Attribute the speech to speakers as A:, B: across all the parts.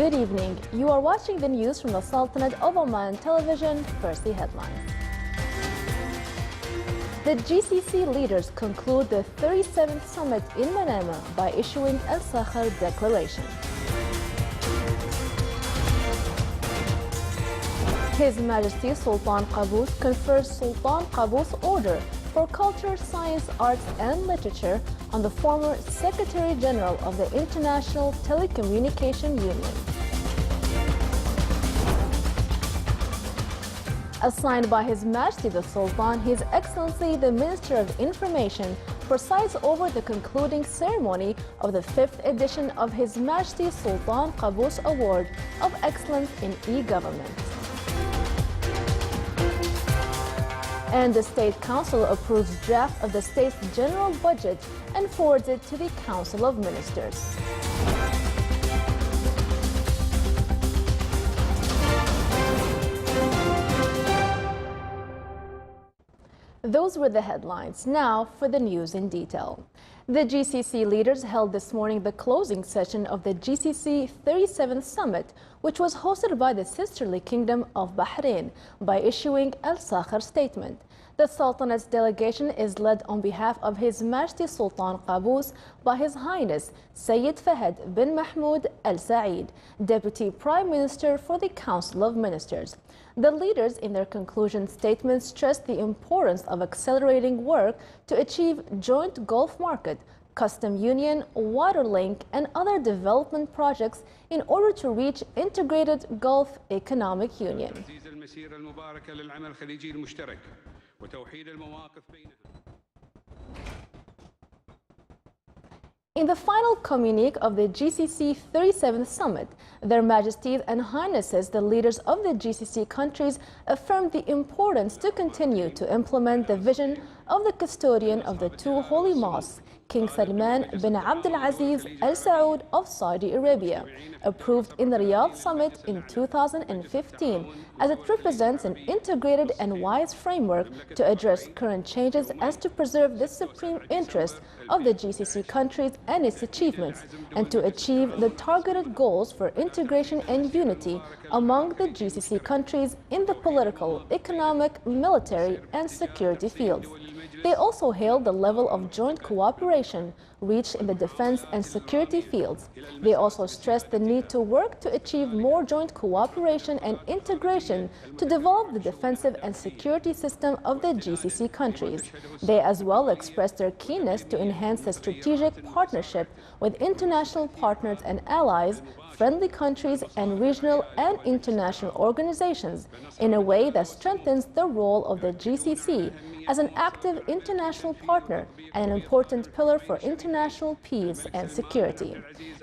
A: Good evening. You are watching the news from the Sultanate of Oman Television. First, the headlines. The GCC leaders conclude the 37th summit in Manama by issuing Al Sakhar Declaration. His Majesty Sultan Qaboos confers Sultan Qaboos Order for Culture, Science, Arts and Literature on the former Secretary General of the International Telecommunication Union. Assigned by His Majesty the Sultan, His Excellency the Minister of Information presides over the concluding ceremony of the 5th edition of His Majesty Sultan Qaboos Award of Excellence in E-Government. And the State Council approves draft of the state's general budget and forwards it to the Council of Ministers. Those were the headlines. Now for the news in detail. The GCC leaders held this morning the closing session of the GCC 37th Summit, which was hosted by the sisterly Kingdom of Bahrain, by issuing Al Sakhar Statement. The Sultanate's delegation is led on behalf of His Majesty Sultan Qaboos by His Highness Sayyid Fahad bin Mahmoud Al Saeed, Deputy Prime Minister for the Council of Ministers. The leaders in their conclusion statements stressed the importance of accelerating work to achieve joint Gulf market, custom union, water link and other development projects in order to reach integrated Gulf Economic Union. In the final communique of the GCC 37th Summit, Their Majesties and Highnesses, the leaders of the GCC countries, affirmed the importance to continue to implement the vision of the custodian of the two holy mosques, King Salman bin Abdul Aziz Al Saud of Saudi Arabia, approved in the Riyadh Summit in 2015, as it represents an integrated and wise framework to address current changes as to preserve the supreme interest of the GCC countries and its achievements, and to achieve the targeted goals for integration and unity among the GCC countries in the political, economic, military, and security fields. They also hailed the level of joint cooperation reached in the defense and security fields. They also stressed the need to work to achieve more joint cooperation and integration to develop the defensive and security system of the GCC countries. They as well expressed their keenness to enhance the strategic partnership with international partners and allies, friendly countries, and regional and international organizations in a way that strengthens the role of the GCC as an active international partner and an important pillar for international peace and security.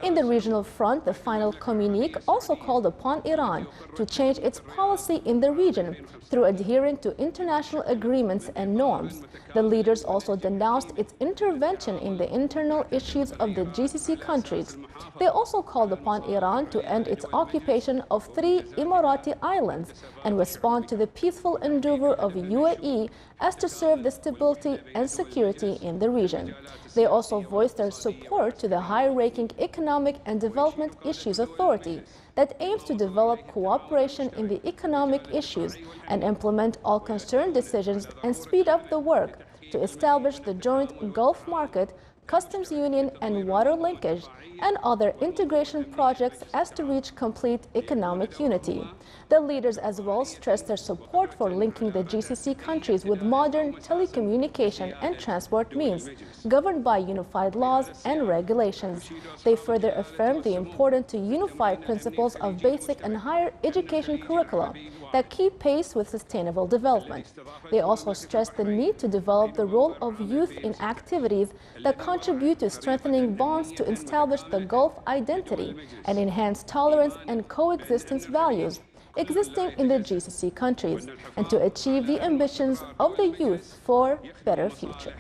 A: In the regional front, the final communique also called upon Iran to change its policy in the region through adhering to international agreements and norms. The leaders also denounced its intervention in the internal issues of the GCC countries. They also called upon Iran to end its occupation of 3 Emirati islands and respond to the peaceful endeavor of UAE as to serve the stability and security in the region. They also voiced their support to the high-ranking Economic and Development Issues Authority that aims to develop cooperation in the economic issues and implement all concerned decisions and speed up the work to establish the joint Gulf market, customs union and water linkage, and other integration projects as to reach complete economic unity. The leaders as well stressed their support for linking the GCC countries with modern telecommunication and transport means, governed by unified laws and regulations. They further affirmed the importance to unify principles of basic and higher education curricula that keep pace with sustainable development. They also stressed the need to develop the role of youth in activities that contribute to strengthening bonds to establish the Gulf identity and enhance tolerance and coexistence values existing in the GCC countries, and to achieve the ambitions of the youth for a better future.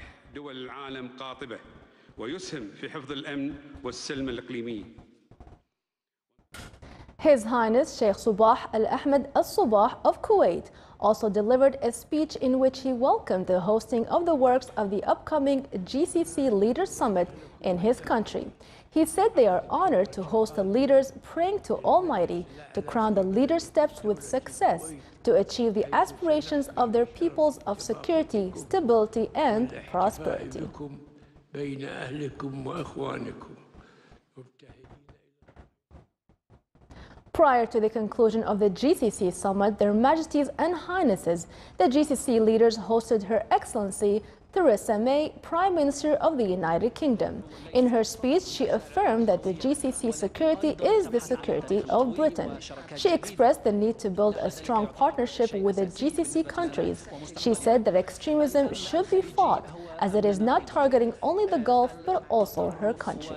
A: His Highness Sheikh Sabah Al Ahmed Al Sabah of Kuwait also delivered a speech in which he welcomed the hosting of the works of the upcoming GCC Leaders Summit in his country. He said they are honored to host the leaders, praying to Almighty to crown the leaders' steps with success to achieve the aspirations of their peoples of security, stability, and prosperity. Prior to the conclusion of the GCC summit, Their Majesties and Highnesses, the GCC leaders hosted Her Excellency Theresa May, Prime Minister of the United Kingdom. In her speech, she affirmed that the GCC security is the security of Britain. She expressed the need to build a strong partnership with the GCC countries. She said that extremism should be fought, as it is not targeting only the Gulf but also her country.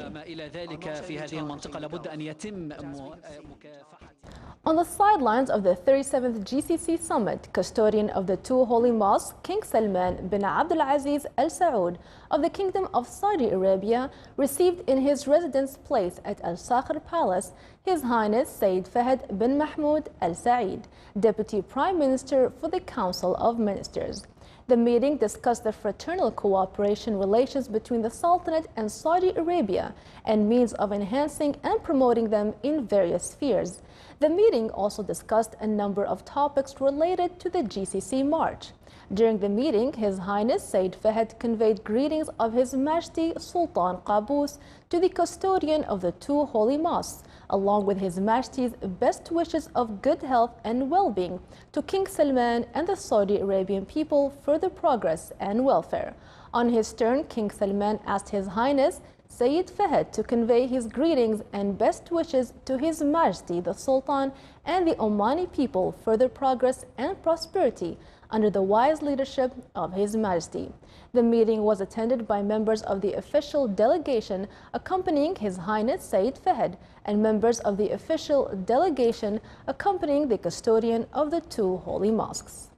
A: On the sidelines of the 37th GCC summit, custodian of the two holy mosques, King Salman bin Abdulaziz Al Saud of the Kingdom of Saudi Arabia, received in his residence place at Al Sakhr Palace His Highness Sayyid Fahd bin Mahmoud Al Saeed, Deputy Prime Minister for the Council of Ministers. The meeting discussed the fraternal cooperation relations between the Sultanate and Saudi Arabia and means of enhancing and promoting them in various spheres. The meeting also discussed a number of topics related to the GCC March. During the meeting, His Highness Sayyid Fahd conveyed greetings of His Majesty Sultan Qaboos to the custodian of the two holy mosques, along with His Majesty's best wishes of good health and well-being to King Salman and the Saudi Arabian people for their progress and welfare. On his turn, King Salman asked His Highness Sayyid Fahd to convey his greetings and best wishes to His Majesty the Sultan and the Omani people for their progress and prosperity under the wise leadership of His Majesty. The meeting was attended by members of the official delegation accompanying His Highness Sayyid Fahd and members of the official delegation accompanying the custodian of the two holy mosques.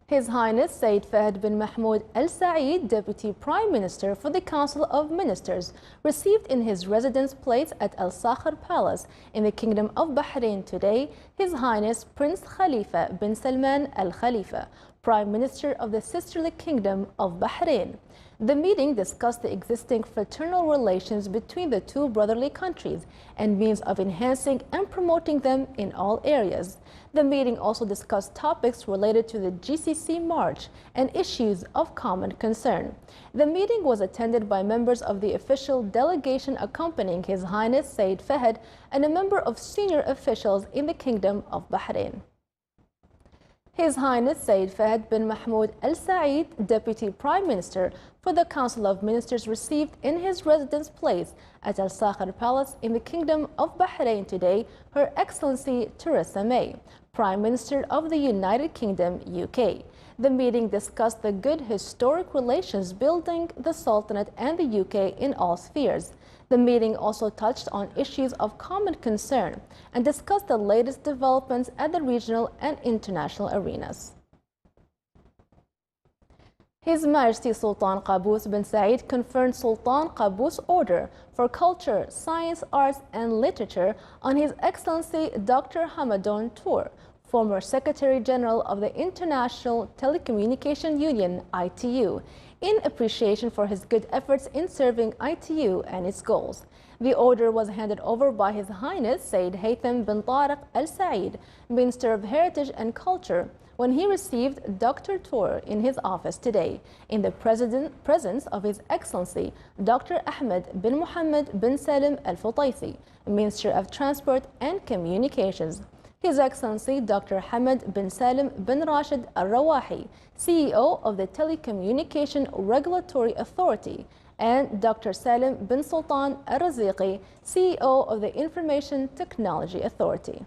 A: His Highness Sayyid Fahd bin Mahmoud Al Saeed, Deputy Prime Minister for the Council of Ministers, received in his residence place at Al Sakhr Palace in the Kingdom of Bahrain today His Highness Prince Khalifa bin Salman Al Khalifa, Prime Minister of the sisterly Kingdom of Bahrain. The meeting discussed the existing fraternal relations between the two brotherly countries and means of enhancing and promoting them in all areas. The meeting also discussed topics related to the GCC March and issues of common concern. The meeting was attended by members of the official delegation accompanying His Highness Sayyid Fahd and a number of senior officials in the Kingdom of Bahrain. His Highness Sayyid Fahd bin Mahmoud Al Saeed, Deputy Prime Minister for the Council of Ministers, received in his residence place at Al Sakhr Palace in the Kingdom of Bahrain today Her Excellency Theresa May, Prime Minister of the United Kingdom, UK. The meeting discussed the good historic relations building the Sultanate and the UK in all spheres. The meeting also touched on issues of common concern and discussed the latest developments at the regional and international arenas. His Majesty Sultan Qaboos bin Saeed conferred Sultan Qaboos Order for Culture, Science, Arts and Literature on His Excellency Dr. Hamadoun Tour, former Secretary General of the International Telecommunication Union, ITU, in appreciation for his good efforts in serving ITU and its goals. The order was handed over by His Highness Sayyid Haytham bin Tariq Al Saeed, Minister of Heritage and Culture, when he received Dr. Tour in his office today, in the presence of His Excellency Dr. Ahmed bin Mohammed bin Salim Al Futaysi, Minister of Transport and Communications. His Excellency Dr. Hamad bin Salim bin Rashid Al Rawahi, CEO of the Telecommunication Regulatory Authority, and Dr. Salim bin Sultan Al Raziqi, CEO of the Information Technology Authority.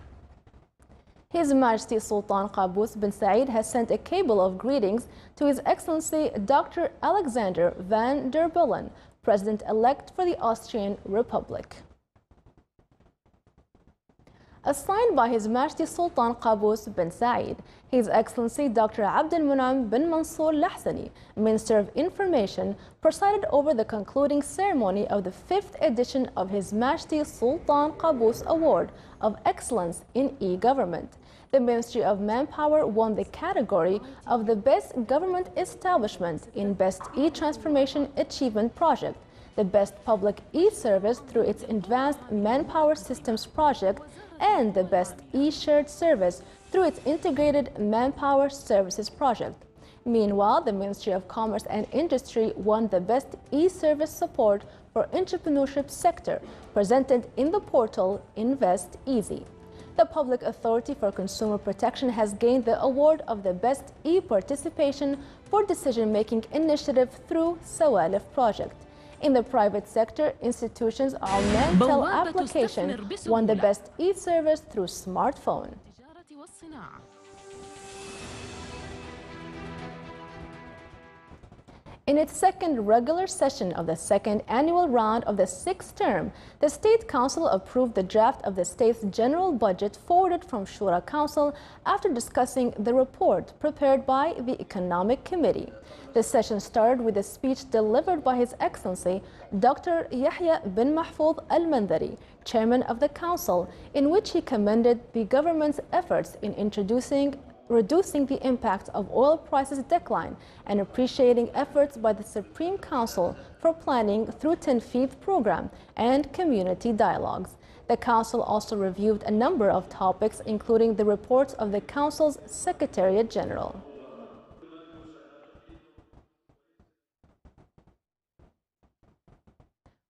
A: His Majesty Sultan Qaboos bin Saeed has sent a cable of greetings to His Excellency Dr. Alexander van der Bellen, President-elect for the Austrian Republic. assigned by His Majesty Sultan Qaboos bin Said. His Excellency Dr. Abdel Munam bin Mansour Lahsani, Minister of Information, presided over the concluding ceremony of the 5th edition of His Majesty Sultan Qaboos Award of Excellence in E-Government. The Ministry of Manpower won the category of the Best Government Establishment in Best E-Transformation Achievement Project, the Best Public E-Service through its Advanced Manpower Systems Project, and the Best E-Shared Service through its Integrated Manpower Services Project. Meanwhile, the Ministry of Commerce and Industry won the Best E-Service Support for Entrepreneurship Sector, presented in the portal Invest Easy. The Public Authority for Consumer Protection has gained the award of the Best E-Participation for Decision-Making Initiative through Sawalif Project. In the private sector, institutions our Mantel application won the Best E-Service through smartphone. In its second regular session of the second annual round of the 6th term, the State Council approved the draft of the state's general budget forwarded from Shura Council after discussing the report prepared by the Economic Committee. The session started with a speech delivered by His Excellency Dr. Yahya bin Mahfouz al-Mandari, Chairman of the Council, in which he commended the government's efforts in reducing the impact of oil prices decline and appreciating efforts by the Supreme Council for planning through Tanfeed program and community dialogues. The Council also reviewed a number of topics, including the reports of the Council's Secretariat General.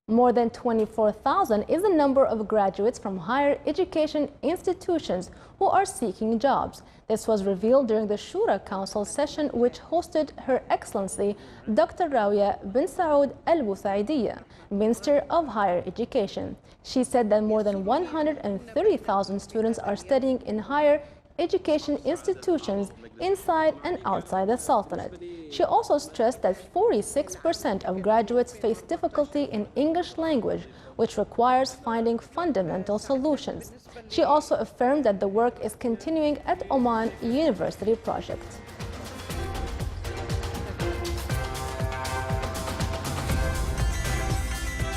A: More than 24,000 is the number of graduates from higher education institutions who are seeking jobs. This was revealed during the Shura Council session, which hosted Her Excellency Dr. Rawia bin Saud al-Busaidiyya, Minister of Higher Education. She said that more than 130,000 students are studying in higher education institutions inside and outside the Sultanate. She also stressed that 46% of graduates face difficulty in English language, which requires finding fundamental solutions. She also affirmed that the work is continuing at Oman University Project.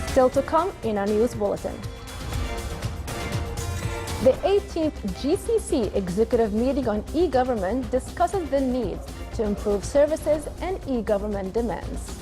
A: Still to come in our news bulletin. The 18th GCC Executive Meeting on E-Government discusses the needs to improve services and e-government demands.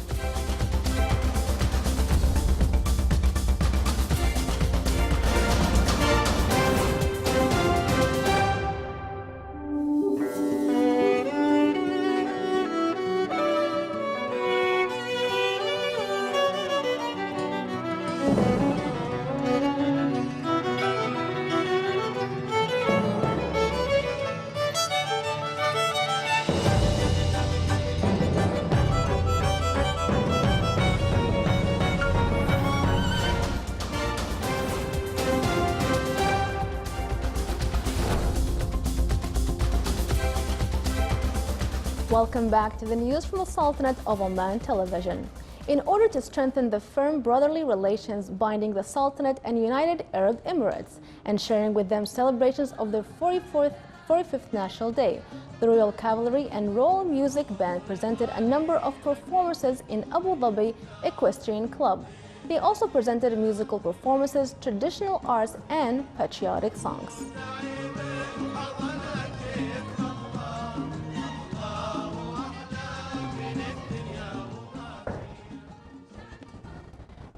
A: Welcome back to the news from the Sultanate of Oman Television. In order to strengthen the firm brotherly relations binding the Sultanate and United Arab Emirates and sharing with them celebrations of their 45th National Day, the Royal Cavalry and Royal Music Band presented a number of performances in Abu Dhabi Equestrian Club. They also presented musical performances, traditional arts, and patriotic songs.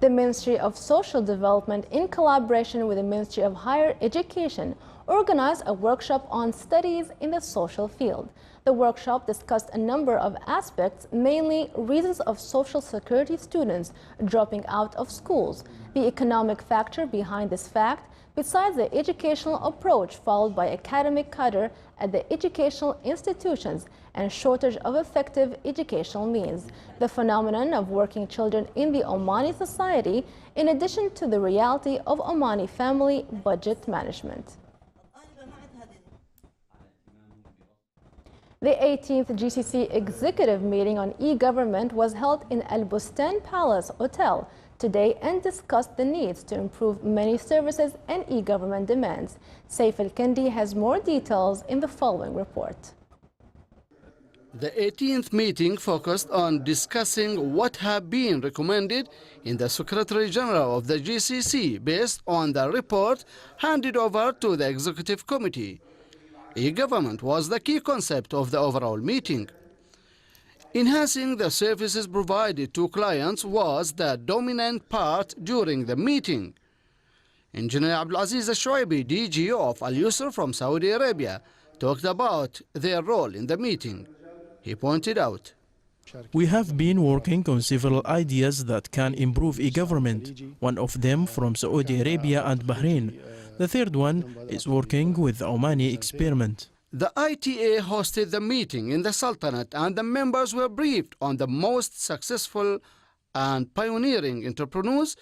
A: The Ministry of Social Development, in collaboration with the Ministry of Higher Education, organized a workshop on studies in the social field. The workshop discussed a number of aspects, mainly reasons of social security students dropping out of schools, the economic factor behind this fact, besides the educational approach followed by academic cadre at the educational institutions and shortage of effective educational means, the phenomenon of working children in the Omani society, in addition to the reality of Omani family budget management. The 18th GCC Executive Meeting on E-Government was held in Al Bustan Palace Hotel, today and discussed the needs to improve many services and e-government demands. Saif Al-Kindi has more details in the following report.
B: The 18th meeting focused on discussing what have been recommended in the Secretary General of the GCC based on the report handed over to the Executive Committee. E-government was the key concept of the overall meeting. Enhancing the services provided to clients was the dominant part during the meeting. Engineer Abdulaziz Al-Shuaibi, DG of Al-Yusr from Saudi Arabia, talked about their role in the meeting. He pointed out,
C: "We have been working on several ideas that can improve e-government, one of them from Saudi Arabia and Bahrain. The third one is working with the Omani experiment."
B: The ITA hosted the meeting in the Sultanate and the members were briefed on the most successful and pioneering entrepreneurs,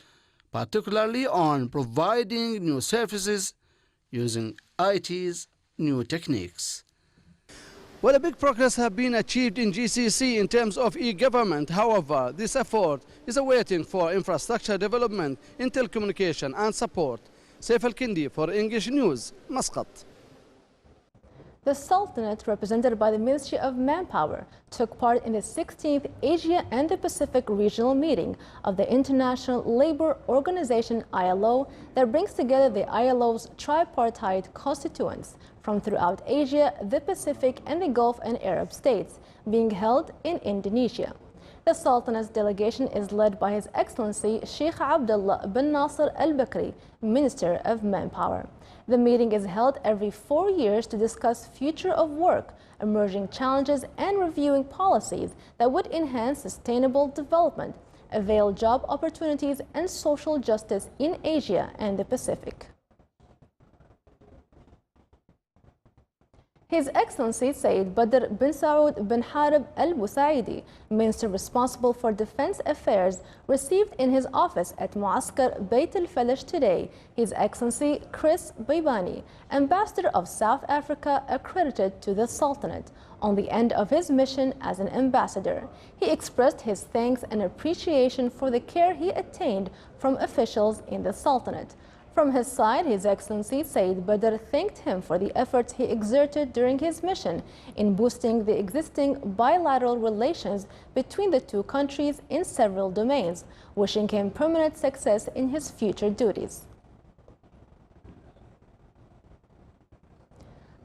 B: particularly on providing new services using IT's new techniques. Well, a big progress has been achieved in GCC in terms of e-government. However, this effort is awaiting for infrastructure development in telecommunication and support. Saif Al-Kindi for English News, Muscat.
A: The Sultanate, represented by the Ministry of Manpower, took part in the 16th Asia and the Pacific Regional Meeting of the International Labour Organization ILO that brings together the ILO's tripartite constituents from throughout Asia, the Pacific and the Gulf and Arab states, being held in Indonesia. The Sultanate's delegation is led by His Excellency Sheikh Abdullah bin Nasser Al-Bakri, Minister of Manpower. The meeting is held every 4 years to discuss future of work, emerging challenges and reviewing policies that would enhance sustainable development, avail job opportunities and social justice in Asia and the Pacific. His Excellency Sayyid Badr bin Saud bin Harib al-Busaidi, Minister responsible for Defense Affairs, received in his office at Muaskar Beit al-Falash today His Excellency Chris Baybani, Ambassador of South Africa accredited to the Sultanate, on the end of his mission as an ambassador. He expressed his thanks and appreciation for the care he attained from officials in the Sultanate. From his side, His Excellency Sayyid Badr thanked him for the efforts he exerted during his mission in boosting the existing bilateral relations between the two countries in several domains, wishing him permanent success in his future duties.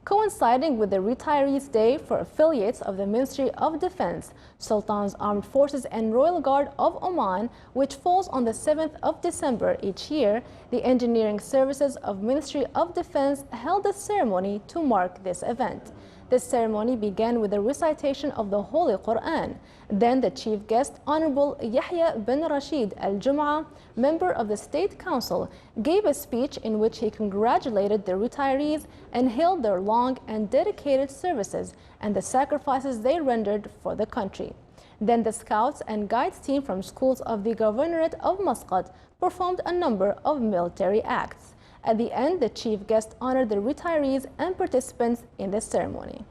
A: Coinciding with the Retirees' Day for affiliates of the Ministry of Defense, Sultan's Armed Forces and Royal Guard of Oman, which falls on the 7th of December each year, the Engineering Services of Ministry of Defense held a ceremony to mark this event. This ceremony began with the recitation of the Holy Quran. Then the chief guest, Honorable Yahya bin Rashid Al-Jum'ah, member of the State Council, gave a speech in which he congratulated the retirees and hailed their long and dedicated services and the sacrifices they rendered for the country. Then the Scouts and Guides team from schools of the Governorate of Muscat performed a number of military acts. At the end, the chief guest honored the retirees and participants in the ceremony.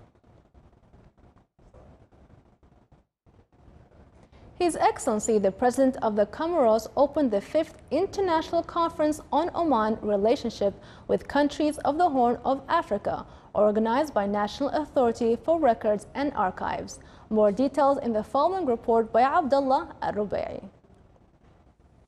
A: His Excellency, the President of the Comoros, opened the 5th International Conference on Oman Relationship with Countries of the Horn of Africa, organized by National Authority for Records and Archives. More details in the following report by Abdullah Al-Rubai.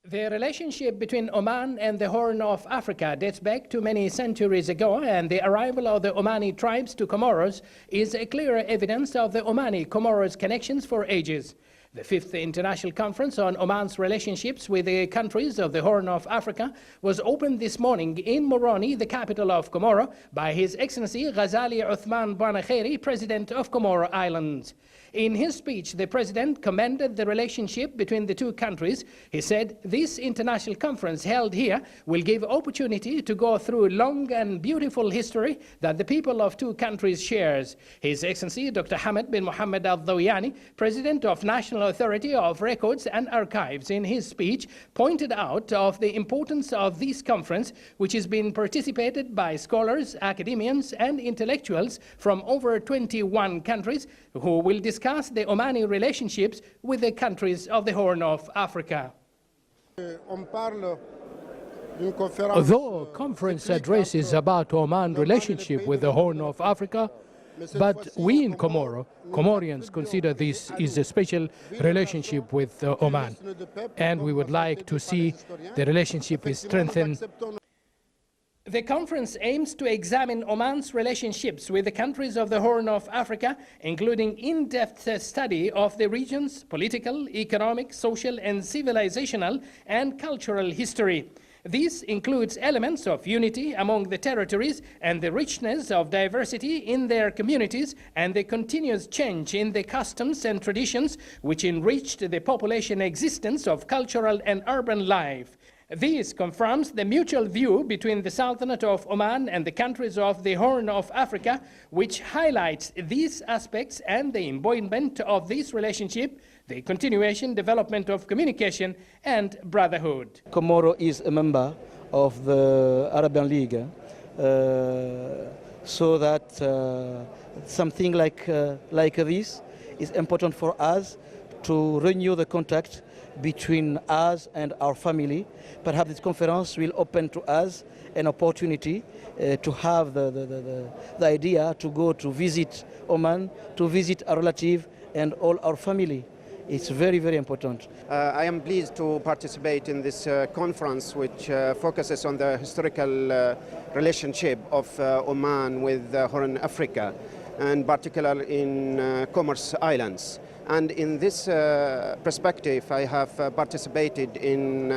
D: The relationship between Oman and the Horn of Africa dates back to many centuries ago, and the arrival of the Omani tribes to Comoros is a clear evidence of the Omani-Comoros connections for ages. The 5th International Conference on Oman's relationships with the countries of the Horn of Africa was opened this morning in Moroni, the capital of Comoro, by His Excellency Ghazali Uthman Banakheri, President of Comoro Islands. In his speech, the President commended the relationship between the two countries. He said, "This international conference held here will give opportunity to go through long and beautiful history that the people of two countries shares." His Excellency Dr. Hamad bin Mohammed Al-Dhawyani, President of National Authority of Records and Archives, in his speech pointed out of the importance of this conference, which has been participated by scholars, academians and intellectuals from over 21 countries who will discuss the Omani relationships with the countries of the Horn of Africa. Although conference address is about Oman relationship with the Horn of Africa, but we in Comorians consider this is a special relationship with Oman, and we would like to see the relationship is strengthened. The conference aims to examine Oman's relationships with the countries of the Horn of Africa, including in-depth study of the region's political, economic, social, and civilizational and cultural history. This includes elements of unity among the territories and the richness of diversity in their communities and the continuous change in the customs and traditions which enriched the population existence of cultural and urban life. This confirms the mutual view between the Sultanate of Oman and the countries of the Horn of Africa, which highlights these aspects and the embodiment of this relationship, the continuation, development of communication and brotherhood.
E: Comoro is a member of the Arabian League, so that something like this is important for us to renew the contact between us and our family. Perhaps this conference will open to us an opportunity to have the idea to go to visit Oman, to visit our relative and all our family. It's very, very important.
F: I am pleased to participate in this conference, which focuses on the historical relationship of Oman with Horn Africa, and particularly in Commerce Islands. And in this perspective, I have participated in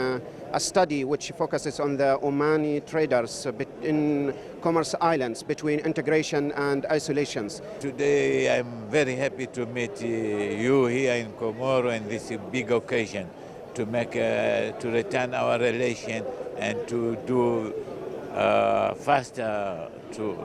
F: a study which focuses on the Omani traders in Commerce Islands between integration and isolations.
G: Today, I'm very happy to meet you here in Comoro in this big occasion to make to return our relation and to do faster to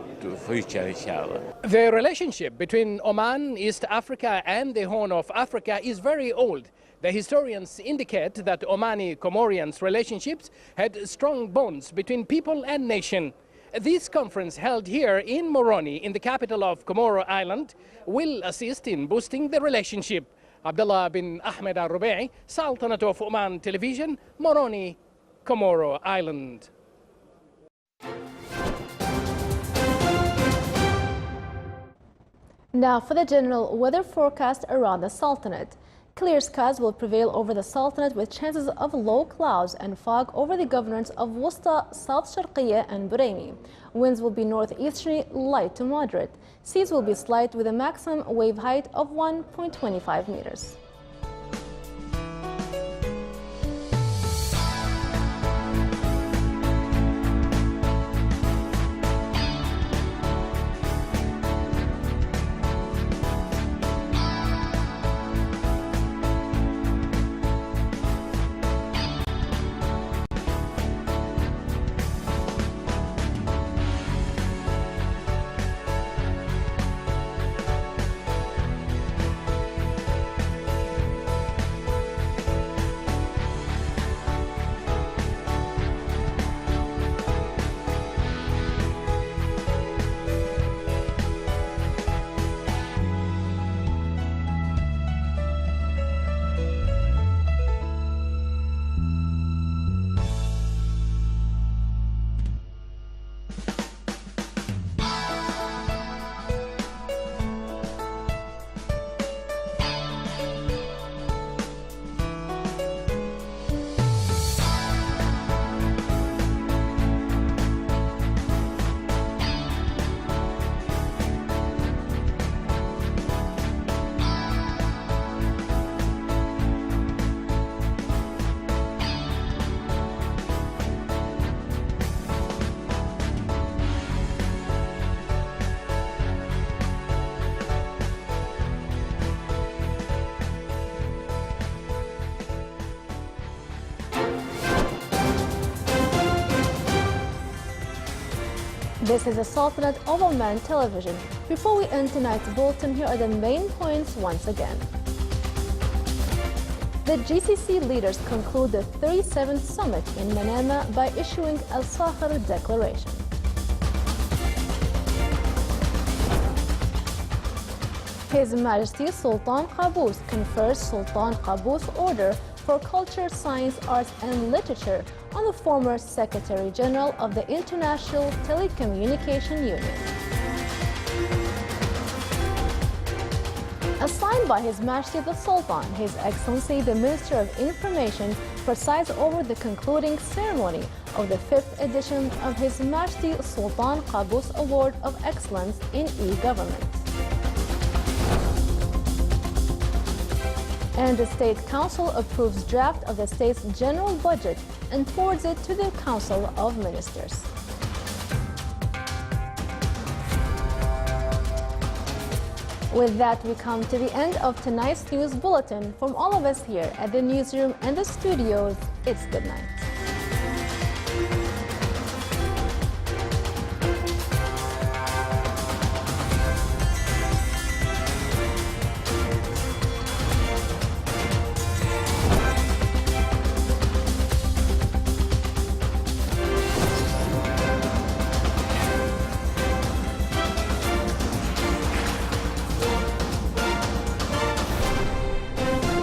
G: future, inshallah.
D: The relationship between Oman, East Africa and the Horn of Africa is very old. The historians indicate that Omani-Comorians relationships had strong bonds between people and nation. This conference held here in Moroni, in the capital of Comoro Island, will assist in boosting the relationship. Abdullah bin Ahmed al-Rubai, Sultanate of Oman Television, Moroni, Comoro Island.
A: Now for the general weather forecast around the Sultanate. Clear skies will prevail over the Sultanate with chances of low clouds and fog over the governorates of Wusta, South Sharqiya and Buraimi. Winds will be northeasterly light to moderate. Seas will be slight with a maximum wave height of 1.25 meters. This is the Sultanate of Oman Television. Before we end tonight's bulletin, here are the main points once again. The GCC leaders conclude the 37th summit in Manama by issuing a Sakhar Declaration. His Majesty Sultan Qaboos confers Sultan Qaboos Order for Culture, Science, Arts and Literature on the former Secretary General of the International Telecommunication Union. Assigned by His Majesty the Sultan, His Excellency the Minister of Information presides over the concluding ceremony of the 5th edition of His Majesty Sultan Qaboos Award of Excellence in E-Government. And the State Council approves draft of the state's general budget and forwards it to the Council of Ministers. With that, we come to the end of tonight's news bulletin. From all of us here at the newsroom and the studios, it's good night.